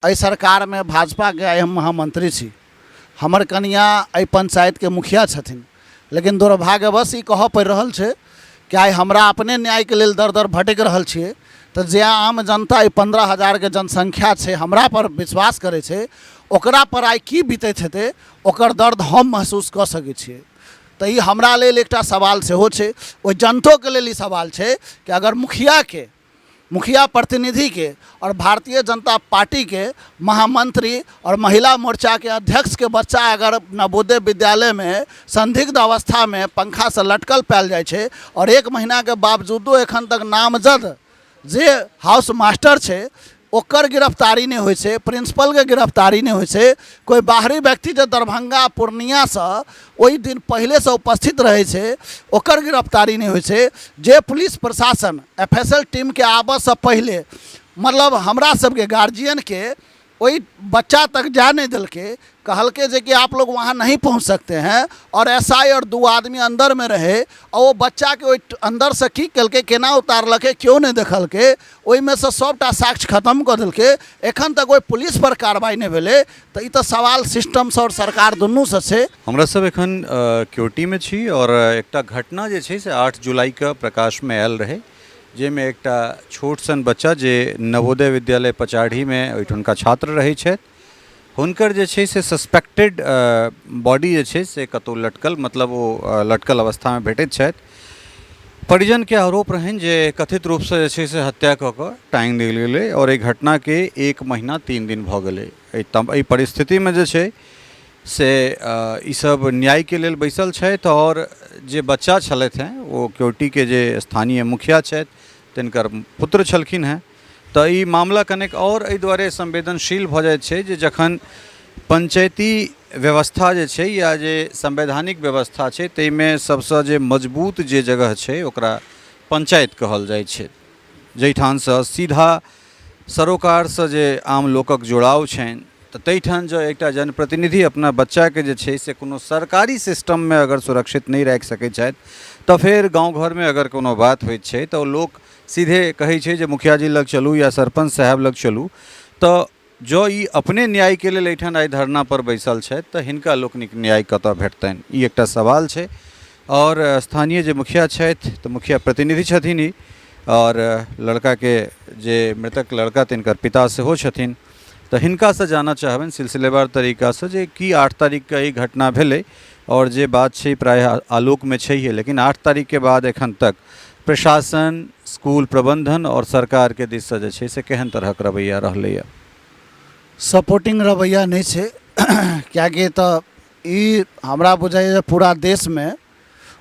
एहि सरकार में भाजपा के आइ हम महामंत्री छी। हमर कनिया एहि पंचायत के मुखिया छथिन, लेकिन दुर्भाग्यवश ई कहऽ पड़ि रहल छै कि आइ हमरा अपने न्याय के लेल दर दर भटक रहल छियै। तो जे आम जनता 15,000 के जनसंख्या छै, हमरा पर विश्वास करे छै, ओकरा पर आइ की बीतैत हेतै ओकर दर्द हम महसूस कऽ सकै छियै। तो ई हमरा लेल एकटा सवाल सेहो छै, ओहि जनतो के लेल ई सवाल छै कि अगर मुखिया प्रतिनिधि के और भारतीय जनता पार्टी के महामंत्री और महिला मोर्चा के अध्यक्ष के बच्चा अगर नवोदय विद्यालय में संदिग्ध अवस्था में पंखा से लटकल पायल जाय छै और 1 महीना के बावजूदो एखन तक नामजद जे हाउस मास्टर छै ओकर गिरफ्तारी नहीं होइ छै, प्रिंसिपल के गिरफ्तारी नहीं होइ छै, कोई बाहरी व्यक्ति जो दरभंगा पूर्णिया से ओहि दिन पहले से उपस्थित रहे छै ओकर गिरफ्तारी नहीं होइ छै, जे पुलिस प्रशासन FSL टीम के आबऽ से पहले मतलब हमरा सबके गार्जियन के वही बच्चा तक जा नहीं दिलके, कहलके जे कि आप लोग वहाँ नहीं पहुँच सकते हैं और SI और 2 आदमी अंदर में रहे और वो बच्चा के अंदर से की कलके केना उतारलके क्यों नहीं देखलके, ओहि में से सबटा साक्ष्य खत्म कर दिलके, एखन तक कोई पुलिस पर कार्रवाई नहीं भेले। तो ई तो सवाल सिस्टम से और सरकार दुनू से छै। हमरा सब एखन क्योटी में छी और एकटा घटना जे छै से 8 जुलाई के प्रकाश में आयल रहे, जेमे एकटा छोट सन बच्चा जे नवोदय विद्यालय पचाढ़ी में ओहिठुनका छात्र रहै छथि, हुनकर जे छै से सस्पेक्टेड बॉडी जे छै से कतौ लटकल, मतलब वो लटकल अवस्था में भेटैत छथि। परिजन के आरोप रहनि जे कथित रूप से जे छै से हत्या कऽ कऽ टाँगि देल गेलै और एहि घटना के 1 महीना 3 दिन भऽ गेलै। एहि परिस्थिति में जे छै से ई सब न्याय के लेल बैसल छथि और जे बच्चा छलथि हैं वो क्योटी के जे स्थानीय मुखिया छथि तिनकर पुत्र छलखिन हैं। तो ई मामला कनेक और एहि दुआरे संवेदनशील भऽ जाइत छै जे जखन पंचायती व्यवस्था जे छै या जे संवैधानिक व्यवस्था छै ताहिमे सबसँ जे मजबूत जे जगह छै ओकरा पंचायत कहल जाइ छै, जाहिठामसँ सीधा सरोकारसँ जे आम लोकक जुड़ाव छनि। तो तैठाम जो एकटा जनप्रतिनिधि अपना बच्चा के जे छै से कोनो सरकारी सिस्टम में अगर सुरक्षित नहीं राखि सकै छथि तो फिर गांव घर में अगर कोनो बात होइत छै तो लोग सीधे कहै छै जे मुखिया जी लग चलू या सरपंच साहब लग चलू। तो जो ई अपने न्याय के लेल एहिठाम आइ धरना पर बैसल छथि तो हिनका लोकनिक न्याय कतऽ भेटतनि, ई एकटा सवाल छै। और स्थानीय जे मुखिया छथि तो मुखिया प्रतिनिधि छथिन ई, और लड़का के जे मृतक लड़का तिनकर पिता सेहो छथिन। तो हिनका से जानना चाहबनि सिलसिलेवार तरीका से जे कि 8 तारीख के ई घटना भेलै और जे बात छै प्राय आलोक में छैहे, लेकिन 8 तारीख के बाद एखन तक प्रशासन, स्कूल प्रबंधन और सरकार के दिस से जे छै से केहन तरहक रवैया रहलैया? सपोर्टिंग रवैया नहीं छै, कियाकि तो ई हमरा बुझाइए पूरा देश में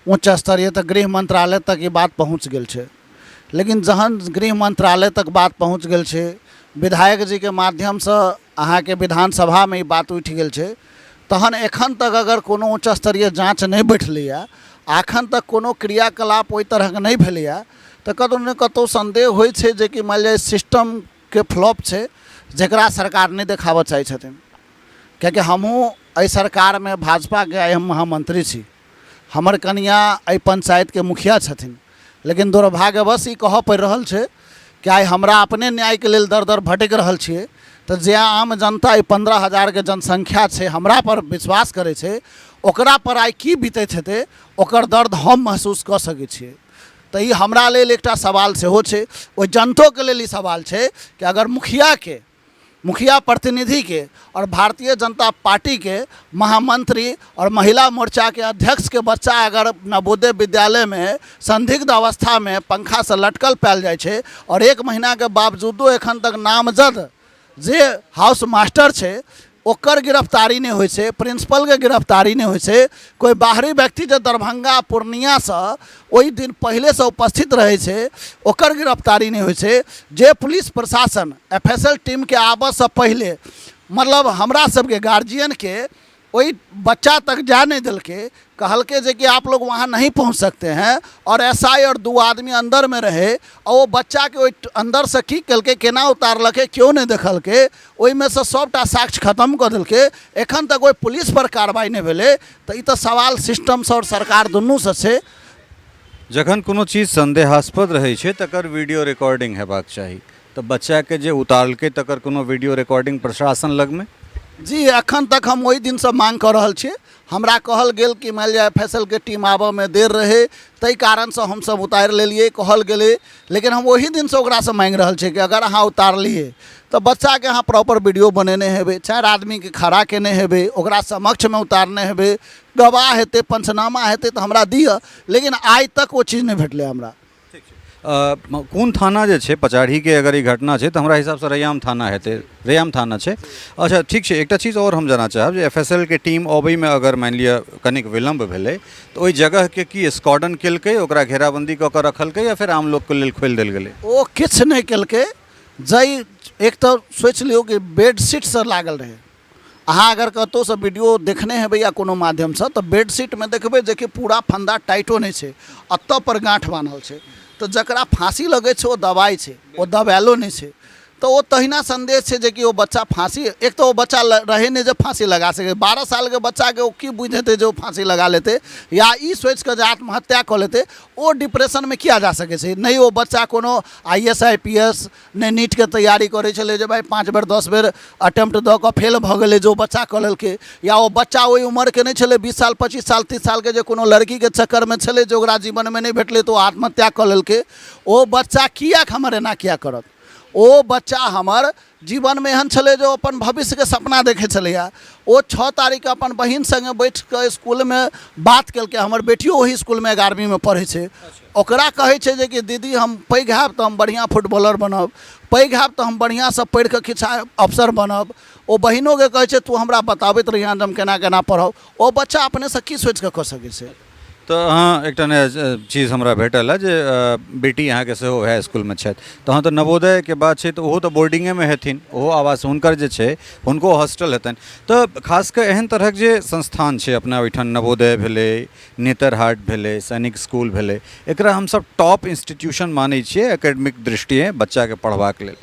उच्च स्तरीय तक गृह मंत्रालय तक ये बात पहुँच गेल छै, लेकिन जहन गृह मंत्रालय तक बात पहुँच गेल छै, विधायक जी के माध्यम से अहाँ के विधानसभा में ई बात उठि गेल छै, तहन एखन तक अगर कोनो उच्च स्तरीय जाँच नहीं बैठलैया, एखन तक कोनो क्रियाकलाप ओहि तरह के नहीं भेलैया, तो कतौ ने कतौ संदेह होइ छै जे कि मान लिअ सिस्टम के फ्लॉप छै जकरा सरकार नहीं देखाबऽ चाहै छथिन। कियाकि हमहूँ एहि सरकार में भाजपा के आइ हम महामंत्री छी। हमर कनिया एहि पंचायत के मुखिया छथिन, लेकिन दुर्भाग्यवश ई कहऽ पड़ि रहल छै कि आइ हमरा अपने न्याय के लेल दर दर भटक रहल छियै। तो जे आम जनता 15,000 के जनसंख्या छै, हमरा पर विश्वास करे छै, ओकरा पर आइ की बीतैत हेतै ओकर दर्द हम महसूस कऽ सकै छियै। तो ई हमरा लेल एकटा सवाल सेहो छै, ओहि जनतो के लेल ई सवाल छै कि अगर मुखिया प्रतिनिधि के और भारतीय जनता पार्टी के महामंत्री और महिला मोर्चा के अध्यक्ष के बच्चा अगर नवोदय विद्यालय में संदिग्ध अवस्था में पंखा से लटकल पायल जाय छै और 1 महीना के बावजूदो एखन तक नामजद जे हाउस मास्टर छै ओकर गिरफ्तारी नहीं होइ छै, प्रिंसिपल के गिरफ्तारी नहीं होइ छै, कोई बाहरी व्यक्ति जो दरभंगा पूर्णिया से ओहि दिन पहले से उपस्थित रहे छै ओकर गिरफ्तारी नहीं होइ छै, जे पुलिस प्रशासन FSL टीम के आबऽ से पहले मतलब हमरा सबके गार्जियन के वही बच्चा तक जा नहीं दिलके, कहलके जे कि आप लोग वहाँ नहीं पहुँच सकते हैं और SI और 2 आदमी अंदर में रहे और वो बच्चा के अंदर से की कलके केना उतारलके क्यों नहीं देखलके, ओहि में से सबटा साक्ष्य खत्म कर दिलके, एखन तक कोई पुलिस पर कार्रवाई नहीं भेले। तो ई तो सवाल सिस्टम से और सरकार दुनू से छै। जखन कोनो चीज संदेहास्पद रहै छै तकर वीडियो रिकॉर्डिंग हेबाक चाही, तो बच्चा के जे उतारलकै तकर कोनो वीडियो रिकॉर्डिंग प्रशासन लग में? जी एखन तक हम ओहि दिनसँ मांग कऽ रहल छी। हमरा कहल गेल कि मानि लिअ FSL के टीम आबऽमे देर रहै, ताहि कारणसँ हमसब उतारि लेलिए कहल गेलै। लेकिन हम ओहि दिनसँ ओकरासँ मांगि रहल छी कि अगर अहाँ उतारलिए तऽ बच्चाके अहाँ प्रॉपर वीडियो बनेने हेबै, 4 आदमीके खड़ा केने हेबै, ओकरा समक्षमे उतारने हेबै, गवाह हेतै, पंचनामा हेतै तऽ हमरा दिअ। लेकिन आइ तक ओ चीज नहि भेटलै हमरा। कोन थाना जे छै पचाढ़ीके अगर ई घटना छै तऽ हमरा हिसाबसँ रैयाम थाना हेतै, रैयाम थाना छै। अच्छा ठीक छै, एकटा चीज और हम जानऽ चाहब जे FSL के टीम अबैमे अगर मानि लिअ कनिक विलम्ब भेलै तऽ ओहि जगहके की स्कॉडन केलकै, ओकरा घेराबंदी कऽ कऽ रखलकै या फेर आम लोकके लेल खोलि देल गेलै? ओ किछु नहि केलकै। जाहि एक तऽ सोचि लियौ कि बेडशीटसँ लागल रहै। अहाँ अगर कतहुसँ वीडियो देखने हेबै या कोनो माध्यमसँ तऽ बेडशीटमे देखबै जे कि पूरा फंदा टाइटो नहि छै, एतऽ पर गाँठ बान्हल छै। तऽ जकरा फांसी लगै छै ओ दवाइ छै, ओ दबायलो नहि छै। तऽ ओ तहिना संदेश छै जे कि ओ बच्चा फांसी, एक तऽ ओ बच्चा रहै नहि जे फांसी लगा सकै। 12 सालके बच्चाके ओ की बुझि हेतै जे ओ फांसी लगा लेतै या ई सोचि कऽ जे आत्महत्या कऽ लेतै। ओ डिप्रेशनमे किया जा सकै छै? नहि ओ बच्चा कोनो IAS IPS नहि नीटके तैयारी करै छलै जे भाइ 5 बेर 10 बेर अटेम्प्ट दऽ कऽ फेल भऽ गेलै जे ओ बच्चा कऽ लेलकै, या ओ बच्चा ओहि उमरके नहीं छलै 20 साल 25 साल 30 सालके जे कोनो लड़कीके चक्करमे छलै जे ओकरा जीवनमे नहीं भेटलै तऽ ओ आत्महत्या कऽ लेलकै। ओ बच्चा किएक हमर एना किया करत? ओ बच्चा हमर जीवनमे एहन छलै जे अपन भविष्यके सपना देखै छलैया। ओ 6 तारीखके अपन बहिन सङ्गे बैठ कऽ इसकुलमे बात केलकै। हमर बेटियो ओहि इसकुलमे 11वीं में पढ़ै छै। ओकरा कहै छै जे कि दीदी हम पैघ हैब तऽ हम बढ़िआँ फुटबॉलर बनब, पैघ हैब तऽ हम बढ़िआँसँ पढ़ि कऽ किछु अफसर बनब। ओ बहिनोके कहै छै तू हमरा बताबैत रहिए जे हम केना केना पढ़ब। ओ बच्चा अपनेसँ की सोचि कऽ सकै छै? तो हाँ एकटा नया चीज हमरा भेटल है जे बेटी अहाँके सेहो वएह इसकुलमे छथि। तऽ हाँ तऽ नवोदयके बात छै तऽ ओहो तऽ बोर्डिंगेमे हेथिन, ओहो आवास हुनकर जे छै हुनको हॉस्टल हेतनि। तऽ खास कऽ एहन तरहक जे संस्थान छै अपना ओहिठाम, नवोदय भेलै, नेतरहाट भेलै, सैनिक स्कूल भेलै, एकरा हमसब टॉप इंस्टीट्यूशन मानै छियै एकेडमिक दृष्टिए बच्चाके पढ़बाक लेल।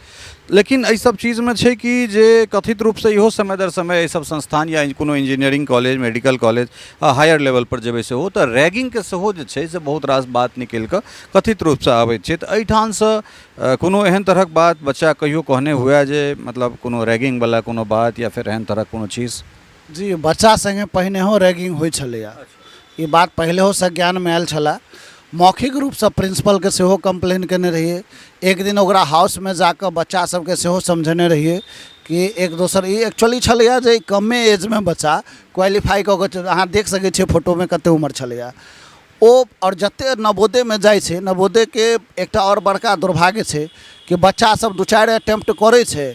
लेकिन एहि सब चीज़मे छै कि जे कथित रूपसँ इहो समय दर समय एहि सब संस्थान या कोनो engineering college, medical college higher level पर जेबै सेहो तऽ रैगिंगके सेहो जे छै से बहुत रास बात निकलि कऽ कथित रूपसँ आबैत छै। तऽ एहिठामसँ कोनो एहन तरहक बात बच्चा कहियो कहने हुए जे मतलब कोनो रैगिंगवला कोनो बात या फेर एहन तरहक कोनो चीज? जी बच्चा संगे पहिनेहो रैगिंग होइ छलैया। ई बात पहिलेहोसँ ज्ञानमे आयल छलए। मौखिक रूपसँ प्रिंसिपलके सेहो कंप्लेन केने रहिए। एक दिन ओकरा हाउसमे जाकऽ बच्चा सबके सेहो समझेने रहिए कि एक दोसर ई एक्चुअली छलैया जे कमे एजमे बच्चा क्वालिफाई कऽ कऽ, अहाँ देख सकै छियै फोटोमे कतेक उम्र छलैया ओ। और जतेक नवोदयमे जाइ छै, नवोदयके एकटा और बड़का दुर्भाग्य छै कि बच्चा सब 2-4 अटेम्प्ट करै छै,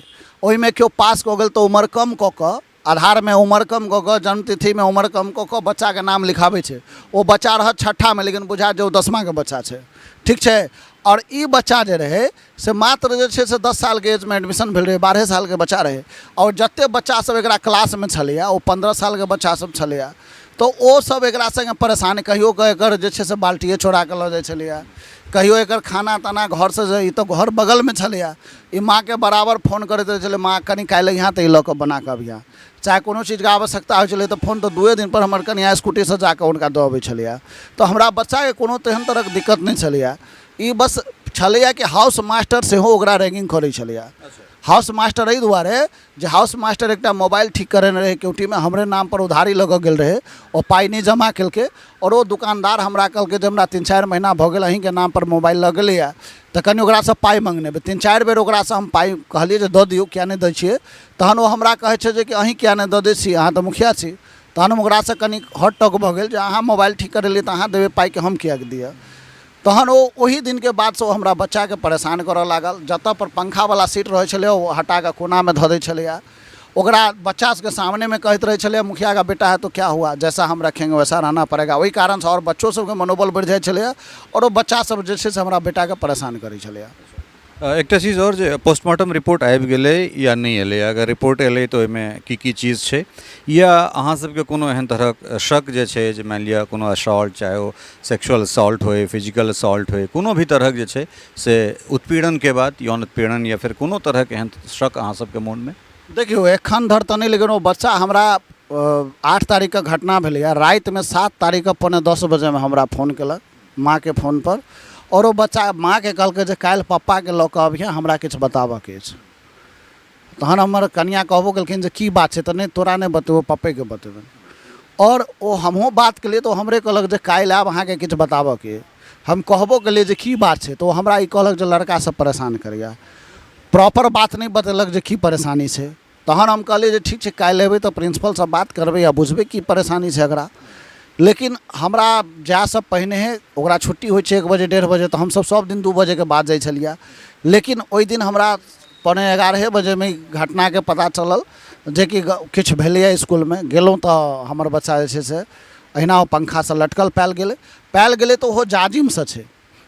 ओहिमे केओ पास कऽ गेल तऽ उम्र कम कऽ कऽ, आधारमे उम्र कम कऽ कऽ, जन्मतिथिमे उम्र कम कऽ कऽ बच्चाके नाम लिखाबै छै। ओ बच्चा रहत 6ठा लेकिन बुझा जे ओ 10मा के बच्चा छै, ठीक छै। और ई बच्चा जे रहै से मात्र जे छै से 10 सालके एजमे एडमिशन भेल रहै, 12 सालके बच्चा रहै। और जतेक बच्चा सब एकरा क्लासमे छलैया ओ 15 सालके बच्चा सब छलैया। तऽ ओ सब एकरा संगे परेशान, कहियो कऽ एकर जे छै से बाल्टिए चोरा कऽ लऽ जाइ छलैया, कहियो एकर खाना ताना घरसँ जे, ई तऽ घर बगलमे छलैया, ई माँके बराबर फोन करैत रहै छलै, माँ कनि काल्हि यहाँ तऽ ई लऽ कऽ बना कऽ अबिहे। चाहे कोनो चीजके आवश्यकता होइ छलै तऽ फोन तऽ 2 दिन पर हमर कनिया स्कूटीसँ जाकऽ हुनका दऽ अबै छलैया। तऽ हमरा बच्चाके कोनो तेहन तरहक दिक्कत नहि छलैया। ई बस छलैया कि हाउस मास्टर सेहो ओकरा रैगिंग करै छलैया। हाउस मास्टर एहि दुआरे जे हाउस मास्टर एकटा मोबाइल ठीक करेने रहै केवटीमे, हमरे नाम पर उधारी लऽ कऽ गेल रहै, ओ पाइ नहि जमा केलकै। और ओ दुकानदार हमरा कहलकै जे हमरा 3-4 महीना भऽ गेल अहीँके नाम पर मोबाइल लऽ गेलैया तऽ कनि ओकरासँ पाइ मँगनेबै। 3-4 बेर ओकरासँ हम पाइ कहलिए जे दऽ दियौ, किया नहि दै छियै। तहन ओ हमरा कहै छै जे कि अहीँ किया नहि दऽ दै छी, अहाँ तऽ मुखिया छी। तहन हम ओकरासँ कनि हट टक भऽ गेल जे अहाँ मोबाइल ठीक करेलिए तऽ अहाँ देबै पाइ कि हम किया दिअ। तहन ओ ओहि दिनके बादसँ ओ हमरा बच्चाके परेशान करऽ लागल। जतऽ पर पंखावला सीट रहै छलै ओ हटा कऽ कोनामे धऽ दै छलैया। ओकरा बच्चा सबके सामने में कहते रहे छले मुखिया का बेटा है तो क्या हुआ, जैसा हम रखेंगे वैसा रहना पड़ेगा। वही कारण से और बच्चों सबके मनोबल बढ़ि जाइ छलै और वो बच्चा सब जे छै से हमरा बेटाके परेशान करै छलै। एकटा चीज और जे पोस्टमार्टम रिपोर्ट आबि गेलै या नहीं एलै, अगर रिपोर्ट एलै तो ओहिमे की चीज छै, या अहाँ सबके कोनो एहन तरहक शक जे छै जे मानि लिअ कोनो असॉल्ट, चाहे ओ सेक्सुअल असॉल्ट होय, फिजिकल असॉल्ट होय, कोनो भी तरहक जे छै से उत्पीड़नके बाद यौन उत्पीड़न या फिर कोनो तरहक एहन शक अहाँ सबके मोनमे? देखियो एखन धरि तऽ नहीं, लेकिन वो बच्चा हमरा 8 तारीख के घटना भेलै, रातिमे 7 तारीख के 9:45 बजेमे हमरा फोन केलक माँ के फोन पर, और वो बच्चा माँ के कहलकै जे काल्हि पप्पा के लऽ कऽ अबिहे, हमरा किछु बताबऽके अछि। तहन हमर कनिया कहबो केलखिन जे की बात छै, तऽ नहि तोरा नहि बतेबो, पप्पे के बतेबनि। और ओ हमहूँ बात केलिए तो हमरे कहलक जे काल्हि आब अहाँके किछु बताबऽके। हम कहबो केलिए जे की बात छै, तो ओ हमरा ई कहलक जे लड़का सब परेशान करैया। प्रॉपर बात नहीं बतेलक जे की परेशानी छै। तहन हम कहलिए जे ठीक छै, काल्हि एबै तऽ प्रिंसिपल से बात करबै आ बुझबै की परेशानी छै एकरा। लेकिन हमरा जायसँ पहिने ओकरा छुट्टी होइ छै 1 बजे 1:30 बजे, तऽ हमसब सब दिन 2 बजे के बाद जाइ छलिए। लेकिन ओहि दिन हमरा 11:15 बजे में घटना के पता चलल जे कि किछु भेलैए इसकुलमे। गेलहुँ तऽ हमर बच्चा जे छै से अहिना ओ पंखासँ लटकल पायल गेलै तऽ ओहो जाजिमसँ छै।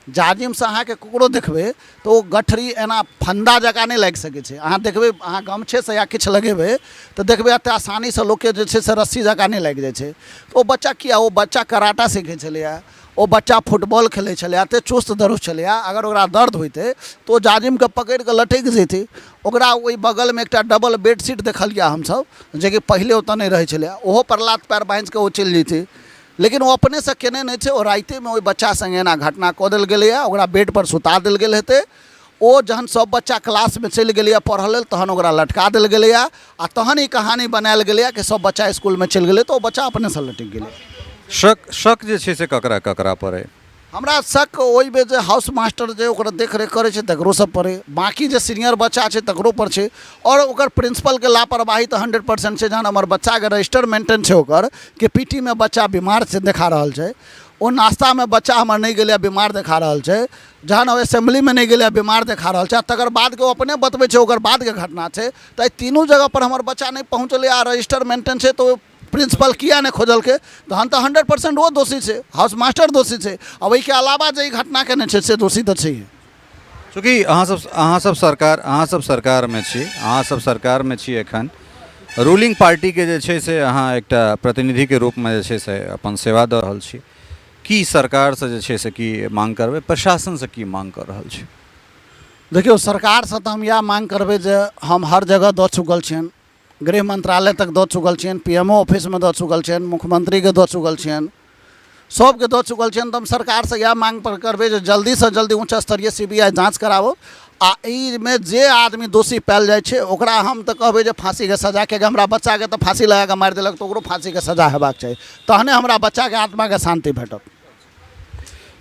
जाजिमसँ अहाँके ककरो देखबै तऽ ओ गठरी एना फंदा जकाँ नहीं लागि सकै छै। अहाँ देखबै, अहाँ गमछेसँ या किछु लगेबै तऽ देखबै एतेक आसानीसँ लोकके जे छै से रस्सी जकाँ नहीं लागि जाइ छै। ओ बच्चा किया, ओ बच्चा कराटा सीखै छलैए, ओ बच्चा फुटबॉल खेलै छलै, एतेक चुस्त दुरुस्त छलैए। अगर ओकरा दर्द होइतै तऽ ओ जाजिमके पकड़ि कऽ लटकि जैतै। ओकरा ओहि बगलमे एकटा डबल बेडशीट देखलिए हमसब, जे कि पहिले ओतऽ नहीं रहै छलै, ओहो पर लात पैर बाँधि कऽ ओ चलि जैतै। लेकिन वो अपने से केने नहीं थे। और राइते में ओहि बच्चा संगे एना घटना कऽ देल गेलैए, ओकरा बेड पर सुता देल गेल हेतै। ओ जहन सब बच्चा क्लास में चलि गेलैए पढ़ऽ लेल, तहन ओकरा लटका देल गेलैए आ तहन ई कहानी बनायल गेलैए कि सब बच्चा स्कूल में चलि गेलै तऽ ओ बच्चा अपने से लटकि गेलै। शक जे छै से ककरा ककरा पर है? हमरा शक ओहि में जे हाउस मास्टर जे ओकरा देख रेख करै छै तकरो सब पर है, बाकी जे सीनियर बच्चा छै तकरो पर छै, और ओकर प्रिंसिपल के लापरवाही तऽ 100% छै। जहन हमर बच्चा के रजिस्टर मेंटेन छै ओकर कि पीटी में बच्चा बीमार से देखा रहल छै, ओ नाश्ता में बच्चा हमर नहीं गेलै बीमार देखा रहल छै, जहन ओ असेंबली में नहीं गेलै बीमार देखा रहल छै, तकर बाद के ओ अपने बतबै छै ओकर बाद के घटना छै। तऽ तीनों जगह पर हमर बच्चा नहीं पहुँचलै आ रजिस्टर मेंटेन छै, तो प्रिंसिपल किया नहीं खोजलकै? तहन तऽ 100% वो दोषी छै, हाउस मास्टर दोषी छै। आ ओहिके अलावा जे ई घटना केने छै से दोषी तऽ छैहे। चूँकि अहाँ सब सरकार में छी, अहाँ सब सरकार में छी एखन, रूलिंग पार्टी के जे छै से अहाँ एकटा प्रतिनिधि के रूप में जे छै से अपन सेवा दऽ रहल छी। की सरकार से जे छै से की मांग करबै, प्रशासन से की मांग कर रहल छी? देखियो, सरकार से तऽ हम इएह मांग करबै जे हम हर जगह दऽ चुकल छियनि, गृह मंत्रालय तक दऽ चुकल छियनि, पीएमओ ऑफिस में दऽ चुकल छियनि, मुख्यमंत्री के दऽ चुकल छियनि, सबके दऽ चुकल छियनि। तऽ हम सरकार से इएह मांग पर करबै जे जल्दी से जल्दी उच्च स्तरीय सीबीआई जांच कराबो आ ई में जे आदमी दोषी पायल जाइ छै ओकरा हम तऽ कहबै जे फांसी के सजा, कियाकि हमरा बच्चा के तऽ फांसी लगा कऽ मारि देलक तऽ ओकरो फांसी के सजा हेबाक चाही, तहने हमरा बच्चा के आत्मा के शांति भेटत।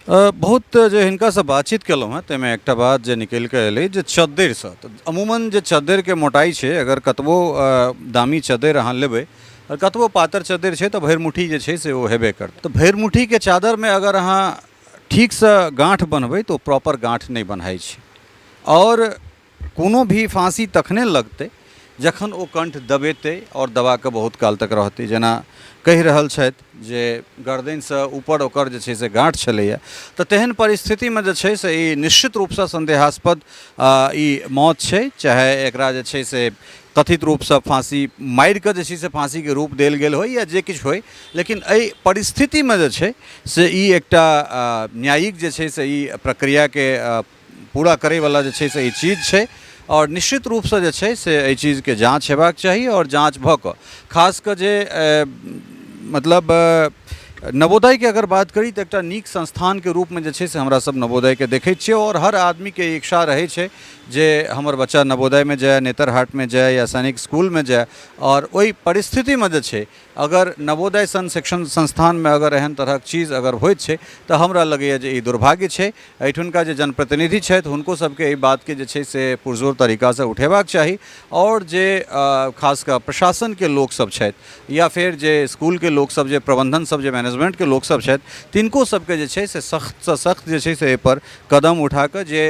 बहुत जे हिनका से बातचीत केलहुँ हैं ताहिमे एकटा बात जे निकलि कऽ एलै जे चद्दरिसँ, तऽ अमूमन जे चद्दर के मोटाई छै, अगर कतबो दामी चद्दर अहाँ लेबै और कतबो पातर चद्दर छै तऽ भरि मुट्ठी जे छै से ओ हेबे करत। तऽ भरि मुट्ठी के चादर में अगर अहाँ ठीक से गाँठ बन्हबै तऽ ओ प्रॉपर गाँठ नहीं बन्हाइ छै, और कोनो भी फांसी तखने लगतै जखन ओ कंठ दबेतै और दबा कऽ बहुत काल तक रहतै। जेना कहि रहल छथि जे गर्दनिसँ ऊपर ओकर जे छै से गाँठ छलैए, तऽ तेहन परिस्थितिमे जे छै से ई निश्चित रूपसँ संदेहास्पद ई मौत छै, चाहे एकरा जे छै से कथित रूपसँ फांसी मारि कऽ जे छै से फांसीके रूप देल गेल होइ या जे किछु होइ। लेकिन एहि परिस्थितिमे जे छै से ई एकटा न्यायिक जे छै से ई प्रक्रियाके पूरा करैवला जे छै से ई चीज छै, और निश्चित रूप से जे छै से एहि चीजके जाँच हेबाक चाही। और जाँच भऽ कऽ खास कऽ जे मतलब नवोदय के अगर बात करी तऽ एकटा नीक संस्थान के रूप में जे छै से हमरा सब नवोदय के देखै छियै, और हर आदमी के इच्छा रहै छै जे हमर बच्चा नवोदय में जाए, नेतरहाट में जाए या सैनिक स्कूल में जाए। और ओहि परिस्थिति में जे छै अगर नवोदय सन शिक्षण संस्थान में अगर एहन तरहक चीज अगर होइत छै तऽ हमरा लगैए जे ई दुर्भाग्य छै। एहिठुनका जे जनप्रतिनिधि छथि हुनको सबके एहि बातके जे छै से पुरजोर तरीकासँ उठेबाक चाही, और जे खास कऽ प्रशासन के लोक सब छथि या फिर जे स्कूल के लोक सब, जे प्रबंधन सब, जे मैनेजमेंट के लोक सब छथि, तिनको सबके जे छै से सख्त से सख्त जे छै से एहि पर कदम उठा कऽ जे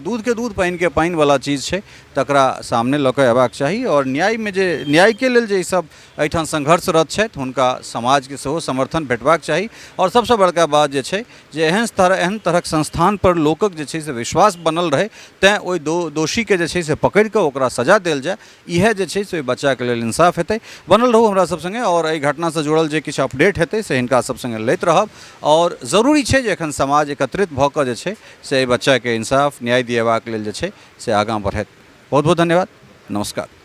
दूध के दूध पानि के पानि वाला चीज छै तकरा सामने लऽ कऽ अयबाक चाही। और न्याय में जे न्याय के लेल जे ई सब एहिठाम संघर्षरत छथि हुनका समाज के सेहो समर्थन भेटबाक चाही। और सबसँ बड़का बात जे छै जे एहन तरहक संस्थान पर लोकक जे छै से विश्वास बनल रहे, तैँ ओहि दोषी के जे छै से पकड़ि कऽ ओकरा सजा देल जाय, इएह जे छै से ओहि बच्चा के लेल इंसाफ हेतै। बनल रहू हमरा सब संगे, और एहि घटना से जुड़ल जे किछु अपडेट हेतै से हिनका सब संगे लैत रहब। और जरूरी छै जे एखन समाज एकत्रित भऽ कऽ जे छै से एहि बच्चा के इंसाफ न्याय दिएबाक लेल जे छै से आगाँ बढ़त। बहुत बहुत धन्यवाद, नमस्कार।